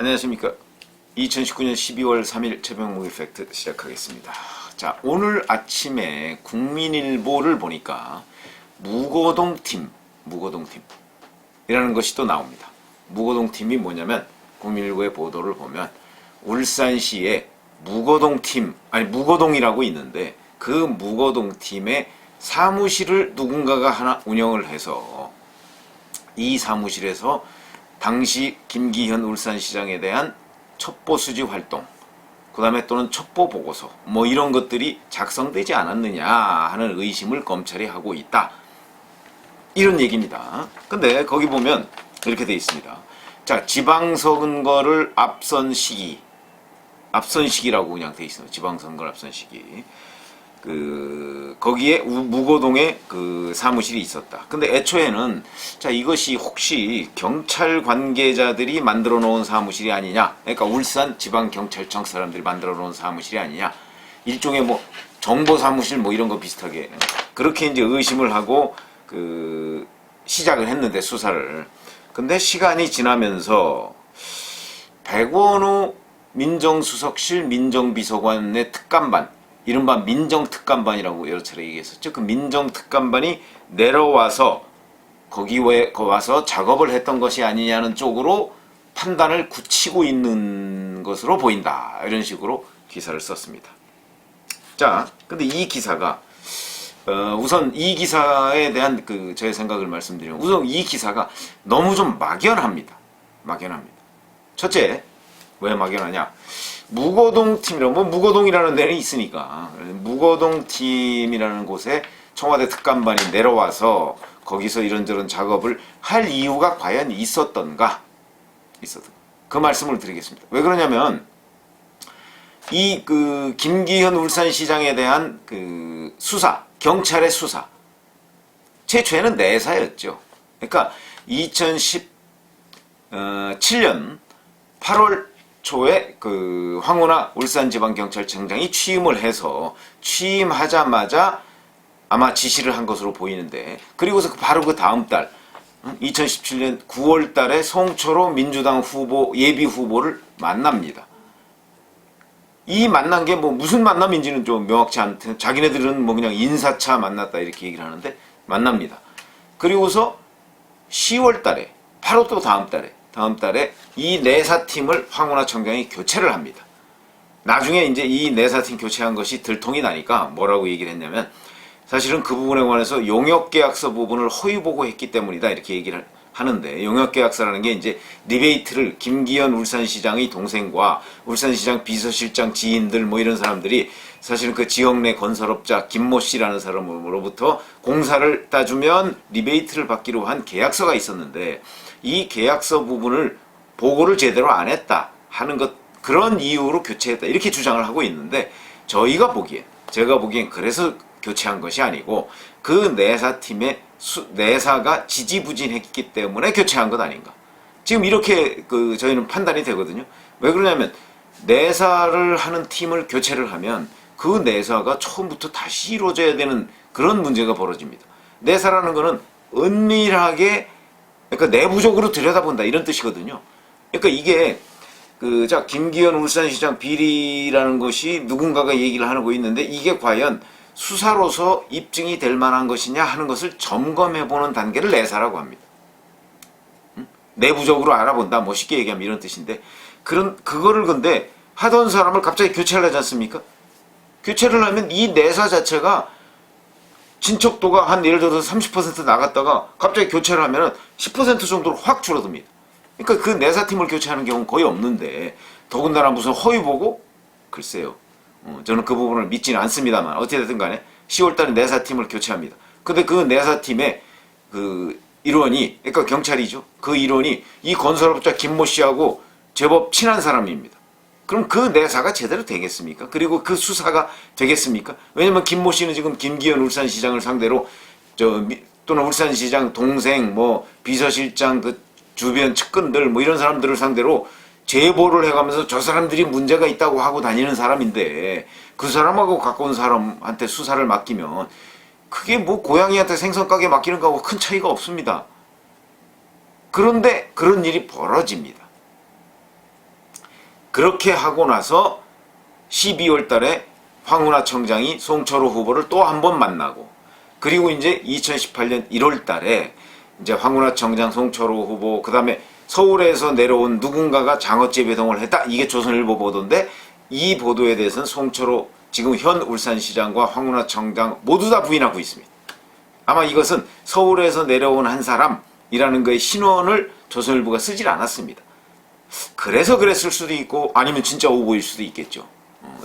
안녕하십니까. 2019년 12월 3일 새벽목일 팩트 시작하겠습니다. 자, 오늘 아침에 국민일보를 보니까 무거동팀이라는 것이 또 나옵니다. 무거동팀이 뭐냐면 국민일보의 보도를 보면 울산시에 무거동이라고 있는데 그 무거동팀의 사무실을 누군가가 하나 운영을 해서 이 사무실에서 당시 김기현 울산시장에 대한 첩보 수집 활동, 그 다음에 또는 첩보 보고서 뭐 이런 것들이 작성되지 않았느냐 하는 의심을 검찰이 하고 있다. 이런 얘기입니다. 근데 거기 보면 이렇게 되어 있습니다. 자, 지방선거를 앞선 시기라고 그냥 되어 있어요. 지방선거를 앞선 시기. 거기에 무거동에 그 사무실이 있었다. 근데 애초에는 자, 이것이 혹시 경찰 관계자들이 만들어 놓은 사무실이 아니냐? 그러니까 울산 지방경찰청 사람들이 만들어 놓은 사무실이 아니냐? 일종의 뭐 정보 사무실 뭐 이런 거 비슷하게 그렇게 이제 의심을 하고 시작을 했는데 수사를. 근데 시간이 지나면서 백원우 민정수석실 민정비서관의 특감반, 이른바 민정특감반이라고 여러 차례 얘기했었죠. 그 민정특감반이 내려와서 거기 와서 작업을 했던 것이 아니냐는 쪽으로 판단을 굳히고 있는 것으로 보인다. 이런 식으로 기사를 썼습니다. 자, 근데 이 기사가 우선 이 기사에 대한 저의 생각을 말씀드리면 우선 이 기사가 너무 좀 막연합니다. 첫째, 왜 막연하냐? 무거동팀이라고, 무거동이라는 데는 있으니까 무거동팀이라는 곳에 청와대 특감반이 내려와서 거기서 이런저런 작업을 할 이유가 과연 있었던가? 그 말씀을 드리겠습니다. 왜 그러냐면 이 김기현 울산시장에 대한 수사, 경찰의 수사 최초에는 내사였죠. 그러니까 2017년 8월 초에 황운하 울산지방경찰청장이 취임을 해서 취임하자마자 아마 지시를 한 것으로 보이는데, 그리고서 바로 그 다음 달 2017년 9월 달에 송철호 민주당 예비 후보를 만납니다. 이 만난 게 뭐 무슨 만남인지는 좀 명확치 않대. 자기네들은 뭐 그냥 인사차 만났다 이렇게 얘기를 하는데 만납니다. 그리고서 10월 달에 바로 또 다음 달에 이 내사팀을 황운하 청장이 교체를 합니다. 나중에 이제 이 내사팀 교체한 것이 들통이 나니까 뭐라고 얘기를 했냐면 사실은 그 부분에 관해서 용역계약서 부분을 허위 보고했기 때문이다 이렇게 얘기를 하는데, 용역계약서라는 게 이제 리베이트를 김기현 울산시장의 동생과 울산시장 비서실장 지인들 뭐 이런 사람들이 사실은 그 지역 내 건설업자 김모 씨라는 사람으로부터 공사를 따주면 리베이트를 받기로 한 계약서가 있었는데 이 계약서 부분을 보고를 제대로 안 했다 하는 그런 이유로 교체했다 이렇게 주장을 하고 있는데, 제가 보기엔 그래서 교체한 것이 아니고 그 내사팀의 내사가 지지부진했기 때문에 교체한 것 아닌가. 지금 이렇게 저희는 판단이 되거든요. 왜 그러냐면 내사를 하는 팀을 교체를 하면 그 내사가 처음부터 다시 이루어져야 되는 그런 문제가 벌어집니다. 내사라는 거는 은밀하게, 그러니까 내부적으로 들여다본다 이런 뜻이거든요. 그러니까 이게 김기현 울산시장 비리라는 것이 누군가가 얘기를 하고 있는데 이게 과연 수사로서 입증이 될 만한 것이냐 하는 것을 점검해보는 단계를 내사라고 합니다. 내부적으로 알아본다, 뭐 쉽게 얘기하면 이런 뜻인데, 그거를 근데 하던 사람을 갑자기 교체를 하지 않습니까? 교체를 하면 이 내사 자체가 진척도가 한 예를 들어서 30% 나갔다가 갑자기 교체를 하면 10% 정도로 확 줄어듭니다. 그러니까 그 내사팀을 교체하는 경우는 거의 없는데, 더군다나 무슨 허위 보고? 글쎄요. 저는 그 부분을 믿지는 않습니다만 어찌됐든 간에 10월달에 내사팀을 교체합니다. 근데 그 내사팀의 일원이, 그러니까 경찰이죠. 그 일원이 이 건설업자 김모 씨하고 제법 친한 사람입니다. 그럼 그 내사가 제대로 되겠습니까? 그리고 그 수사가 되겠습니까? 왜냐면 김모 씨는 지금 김기현 울산시장을 상대로 또는 울산시장 동생 비서실장 주변 측근들 이런 사람들을 상대로 제보를 해가면서 저 사람들이 문제가 있다고 하고 다니는 사람인데 그 사람하고 가까운 사람한테 수사를 맡기면 그게 고양이한테 생선 가게 맡기는 거하고 큰 차이가 없습니다. 그런데 그런 일이 벌어집니다. 그렇게 하고 나서 12월 달에 황운하 청장이 송철호 후보를 또 한 번 만나고, 그리고 이제 2018년 1월 달에 이제 황운하 청장, 송철호 후보, 그 다음에 서울에서 내려온 누군가가 장어째 배송을 했다. 이게 조선일보 보도인데, 이 보도에 대해서는 송철호 지금 현 울산시장과 황운하 청장 모두 다 부인하고 있습니다. 아마 이것은 서울에서 내려온 한 사람이라는 거의 신원을 조선일보가 쓰질 않았습니다. 그래서 그랬을 수도 있고, 아니면 진짜 오보일 수도 있겠죠.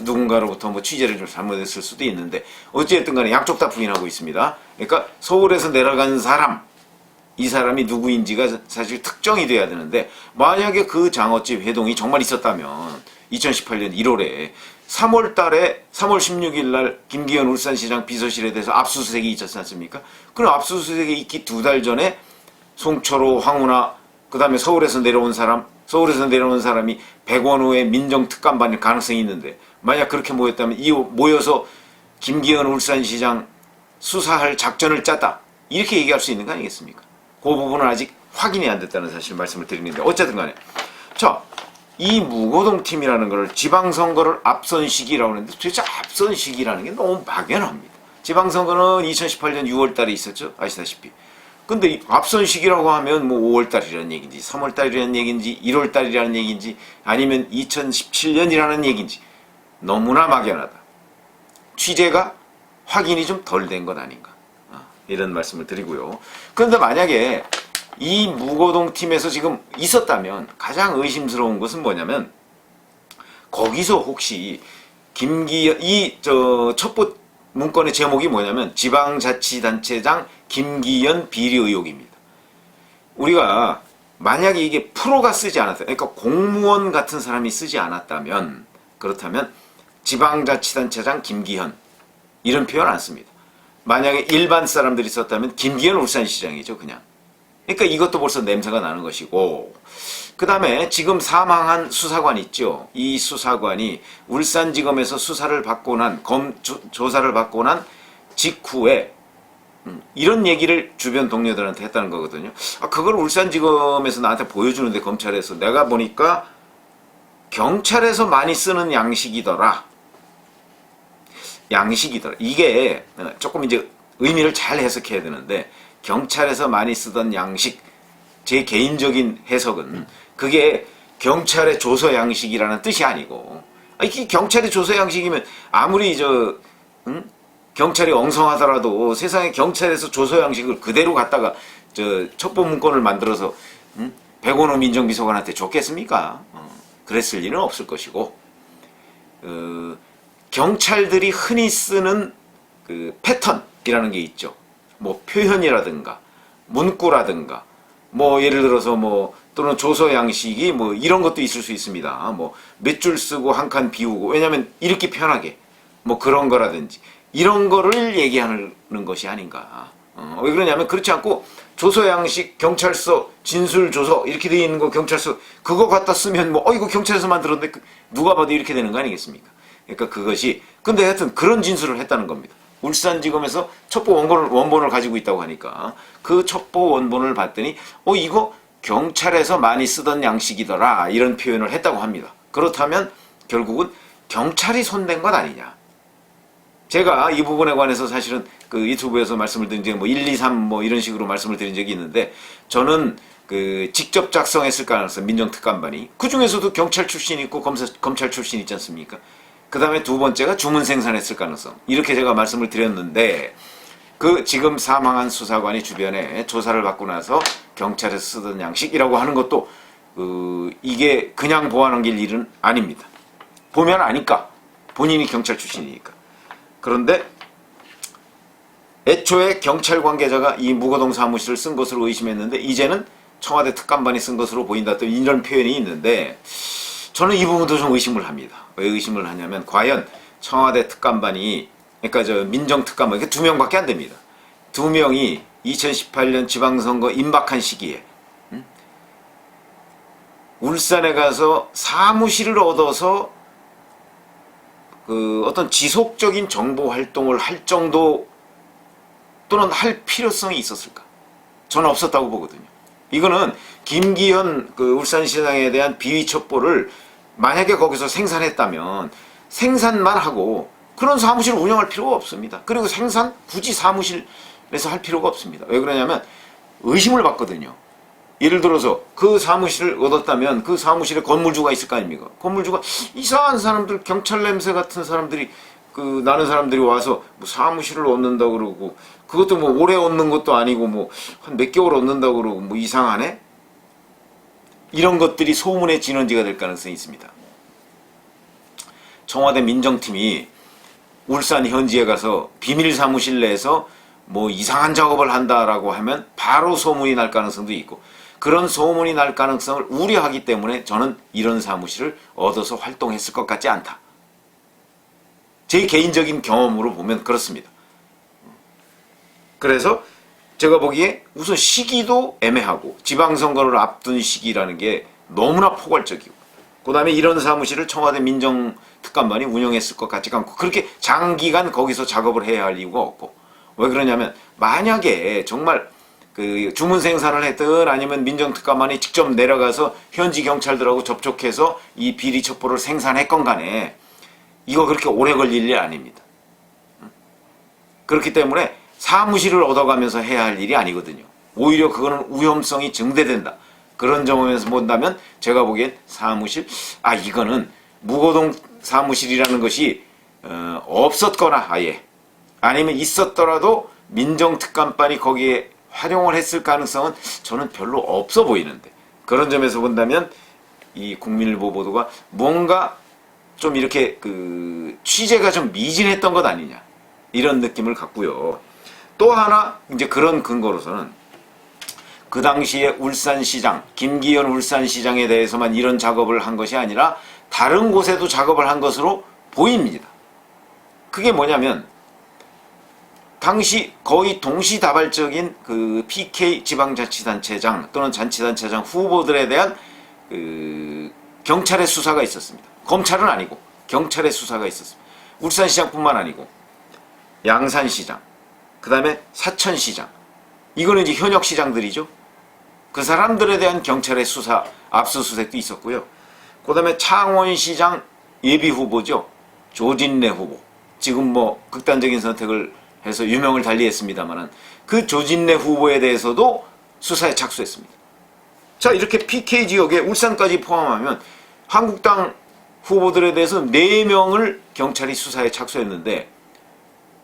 누군가로부터 뭐 취재를 좀 잘못했을 수도 있는데, 어찌됐든 간에 양쪽 다 부인하고 있습니다. 그러니까 서울에서 내려간 사람, 이 사람이 누구인지가 사실 특정이 돼야 되는데, 만약에 그 장어집 회동이 정말 있었다면 2018년 1월에 3월 달에 3월 16일 날 김기현 울산시장 비서실에 대해서 압수수색이 있었지 않습니까? 그럼 압수수색이 있기 2달 전에 송철호, 황운하, 그 다음에 서울에서 내려온 사람이 백원호의 민정특감반일 가능성이 있는데, 만약 그렇게 모였다면 모여서 김기현 울산시장 수사할 작전을 짰다, 이렇게 얘기할 수 있는 거 아니겠습니까? 그 부분은 아직 확인이 안 됐다는 사실 말씀을 드리는데, 어쨌든 간에 자, 이 무고동 팀이라는 걸 지방선거를 앞선 시기라고 하는데, 도대체 앞선 시기라는 게 너무 막연합니다. 지방선거는 2018년 6월 달에 있었죠, 아시다시피. 근데 앞선 시기라고 하면 뭐 5월 달이라는 얘기인지 3월 달이라는 얘기인지 1월 달이라는 얘기인지 아니면 2017년이라는 얘기인지 너무나 막연하다. 취재가 확인이 좀 덜 된 것 아닌가, 이런 말씀을 드리고요. 그런데 만약에 이 무고동 팀에서 지금 있었다면 가장 의심스러운 것은 뭐냐면, 거기서 혹시 김기현, 첩보 문건의 제목이 뭐냐면 지방자치단체장 김기현 비리 의혹입니다. 우리가 만약에 이게 프로가 쓰지 않았다면, 그러니까 공무원 같은 사람이 쓰지 않았다면, 그렇다면 지방자치단체장 김기현 이런 표현 안 씁니다. 만약에 일반 사람들이 썼다면 김기현 울산시장이죠, 그냥. 그러니까 이것도 벌써 냄새가 나는 것이고, 그 다음에 지금 사망한 수사관 있죠. 이 수사관이 울산지검에서 수사를 받고 난, 조사를 받고 난 직후에 이런 얘기를 주변 동료들한테 했다는 거거든요. 그걸 울산지검에서 나한테 보여주는데, 검찰에서 내가 보니까 경찰에서 많이 쓰는 양식이더라. 이게 조금 이제 의미를 잘 해석해야 되는데, 경찰에서 많이 쓰던 양식, 제 개인적인 해석은 그게 경찰의 조서 양식이라는 뜻이 아니고, 이게 경찰의 조서 양식이면 아무리 경찰이 엉성하더라도 세상에 경찰에서 조서 양식을 그대로 갖다가 첩보 문건을 만들어서 백원호 민정비서관한테 줬겠습니까? 그랬을 리는 없을 것이고, 경찰들이 흔히 쓰는 그 패턴이라는 게 있죠. 뭐 표현이라든가 문구라든가, 뭐 예를 들어서 뭐 또는 조서 양식이 뭐 이런 것도 있을 수 있습니다. 뭐 몇 줄 쓰고 한 칸 비우고, 왜냐면 읽기 편하게, 뭐 그런 거라든지 이런 거를 얘기하는 것이 아닌가. 왜 그러냐면, 그렇지 않고 조서 양식, 경찰서, 진술 조서 이렇게 되어 있는 거, 경찰서 그거 갖다 쓰면 뭐 이거 경찰에서 만들었는데 누가 봐도 이렇게 되는 거 아니겠습니까? 그러니까 그것이, 근데 하여튼 그런 진술을 했다는 겁니다. 울산지검에서 첩보 원본을 가지고 있다고 하니까 그 첩보 원본을 봤더니 이거 경찰에서 많이 쓰던 양식이더라, 이런 표현을 했다고 합니다. 그렇다면 결국은 경찰이 손댄 것 아니냐. 제가 이 부분에 관해서 사실은 그 유튜브에서 말씀을 드린 적이 뭐 1, 2, 3 뭐 이런 식으로 말씀을 드린 적이 있는데, 저는 그 직접 작성했을 가능성, 민정특감반이 그 중에서도 경찰 출신 있고 검찰 출신 있지 않습니까? 그 다음에 두 번째가 주문 생산했을 가능성, 이렇게 제가 말씀을 드렸는데, 그 지금 사망한 수사관이 주변에 조사를 받고 나서 경찰에서 쓰던 양식이라고 하는 것도 이게 그냥 보완한길 일은 아닙니다. 보면 아니까, 본인이 경찰 출신이니까. 그런데 애초에 경찰 관계자가 이 무거동 사무실을 쓴 것으로 의심했는데, 이제는 청와대 특감반이 쓴 것으로 보인다, 또 이런 표현이 있는데, 저는 이 부분도 좀 의심을 합니다. 왜 의심을 하냐면, 과연 청와대 특감반이, 그러니까 민정특감반, 이게 2명밖에 안 됩니다. 2명이 2018년 지방선거 임박한 시기에 울산에 가서 사무실을 얻어서 그 어떤 지속적인 정보 활동을 할 정도 또는 할 필요성이 있었을까? 저는 없었다고 보거든요. 이거는 김기현 그 울산시장에 대한 비위 첩보를 만약에 거기서 생산했다면 생산만 하고 그런 사무실을 운영할 필요가 없습니다. 그리고 생산 굳이 사무실에서 할 필요가 없습니다. 왜 그러냐면 의심을 받거든요. 예를 들어서 그 사무실을 얻었다면 그 사무실에 건물주가 있을 거 아닙니까? 건물주가 이상한 사람들, 경찰 냄새 같은 사람들이 나는 사람들이 와서 뭐 사무실을 얻는다 그러고 그것도 뭐 오래 얻는 것도 아니고 뭐 한 몇 개월 얻는다 그러고 뭐 이상하네? 이런 것들이 소문의 진원지가 될 가능성이 있습니다. 청와대 민정팀이 울산 현지에 가서 비밀 사무실 내에서 뭐 이상한 작업을 한다라고 하면 바로 소문이 날 가능성도 있고 그런 소문이 날 가능성을 우려하기 때문에 저는 이런 사무실을 얻어서 활동했을 것 같지 않다. 제 개인적인 경험으로 보면 그렇습니다. 그래서 제가 보기에 우선 시기도 애매하고 지방선거를 앞둔 시기라는 게 너무나 포괄적이고 그 다음에 이런 사무실을 청와대 민정특감반이 운영했을 것 같지가 않고 그렇게 장기간 거기서 작업을 해야 할 이유가 없고 왜 그러냐면 만약에 정말 그 주문 생산을 했든 아니면 민정특감반이 직접 내려가서 현지 경찰들하고 접촉해서 이 비리 첩보를 생산했건 간에 이거 그렇게 오래 걸릴 일 아닙니다. 그렇기 때문에 사무실을 얻어가면서 해야 할 일이 아니거든요. 오히려 그거는 위험성이 증대된다. 그런 점에서 본다면 제가 보기엔 사무실, 이거는 무고동 사무실이라는 것이 없었거나 아예 아니면 있었더라도 민정특감반이 거기에 활용을 했을 가능성은 저는 별로 없어 보이는데 그런 점에서 본다면 이 국민일보 보도가 뭔가 좀 이렇게 취재가 좀 미진했던 것 아니냐 이런 느낌을 갖고요. 또 하나 이제 그런 근거로서는 그 당시에 울산시장 김기현 울산시장에 대해서만 이런 작업을 한 것이 아니라 다른 곳에도 작업을 한 것으로 보입니다. 그게 뭐냐면 당시 거의 동시다발적인 그 PK 지방자치단체장 또는 잔치단체장 후보들에 대한 경찰의 수사가 있었습니다. 검찰은 아니고 경찰의 수사가 있었습니다. 울산시장뿐만 아니고 양산시장, 그 다음에 사천시장, 이거는 이제 현역 시장들이죠. 그 사람들에 대한 경찰의 수사, 압수수색도 있었고요. 그 다음에 창원시장 예비후보죠. 조진래 후보. 지금 뭐 극단적인 선택을 해서 유명을 달리했습니다만은 그 조진래 후보에 대해서도 수사에 착수했습니다. 자, 이렇게 PK 지역에 울산까지 포함하면 한국당 후보들에 대해서 4명을 경찰이 수사에 착수했는데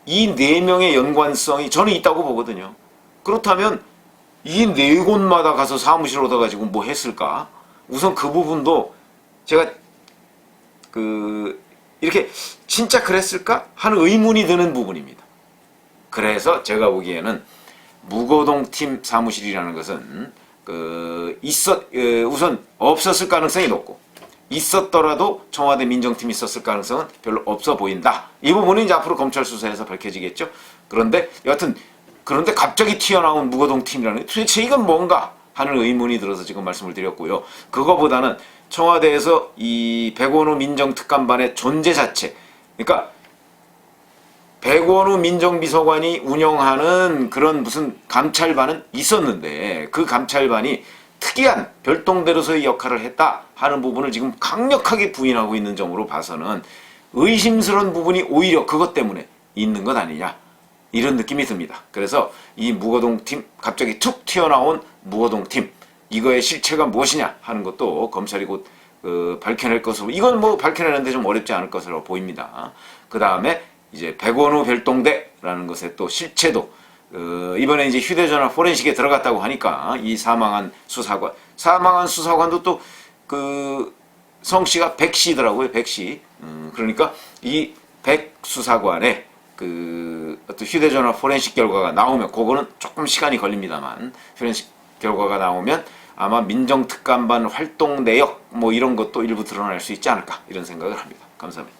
이 4명의 연관성이 저는 있다고 보거든요. 그렇다면 이 4곳마다 가서 사무실 얻어가지고 뭐 했을까? 우선 그 부분도 제가 이렇게 진짜 그랬을까? 하는 의문이 드는 부분입니다. 그래서 제가 보기에는 무고동 팀 사무실이라는 것은 우선 없었을 가능성이 높고 있었더라도 청와대 민정팀이 있었을 가능성은 별로 없어 보인다. 이 부분은 이제 앞으로 검찰 수사에서 밝혀지겠죠. 그런데 여하튼 그런데 갑자기 튀어나온 무고동 팀이라는 게 도대체 이건 뭔가 하는 의문이 들어서 지금 말씀을 드렸고요. 그거보다는 청와대에서 이 백원우 민정특감반의 존재 자체, 그러니까 백원우 민정비서관이 운영하는 그런 무슨 감찰반은 있었는데 그 감찰반이 특이한 별동대로서의 역할을 했다 하는 부분을 지금 강력하게 부인하고 있는 점으로 봐서는 의심스러운 부분이 오히려 그것 때문에 있는 것 아니냐 이런 느낌이 듭니다. 그래서 이 무고동 팀, 갑자기 툭 튀어나온 무고동 팀, 이거의 실체가 무엇이냐 하는 것도 검찰이 곧 밝혀낼 것으로, 이건 뭐 밝혀내는데 좀 어렵지 않을 것으로 보입니다. 그 다음에 이제 백원우 별동대라는 것의 또 실체도 이번에 이제 휴대전화 포렌식에 들어갔다고 하니까 이 사망한 수사관도 또 성씨가 백씨더라고요. 백씨. 그러니까 이 백 수사관의 어떤 휴대전화 포렌식 결과가 나오면, 그거는 조금 시간이 걸립니다만, 포렌식 결과가 나오면 아마 민정특감반 활동 내역 뭐 이런 것도 일부 드러날 수 있지 않을까 이런 생각을 합니다. 감사합니다.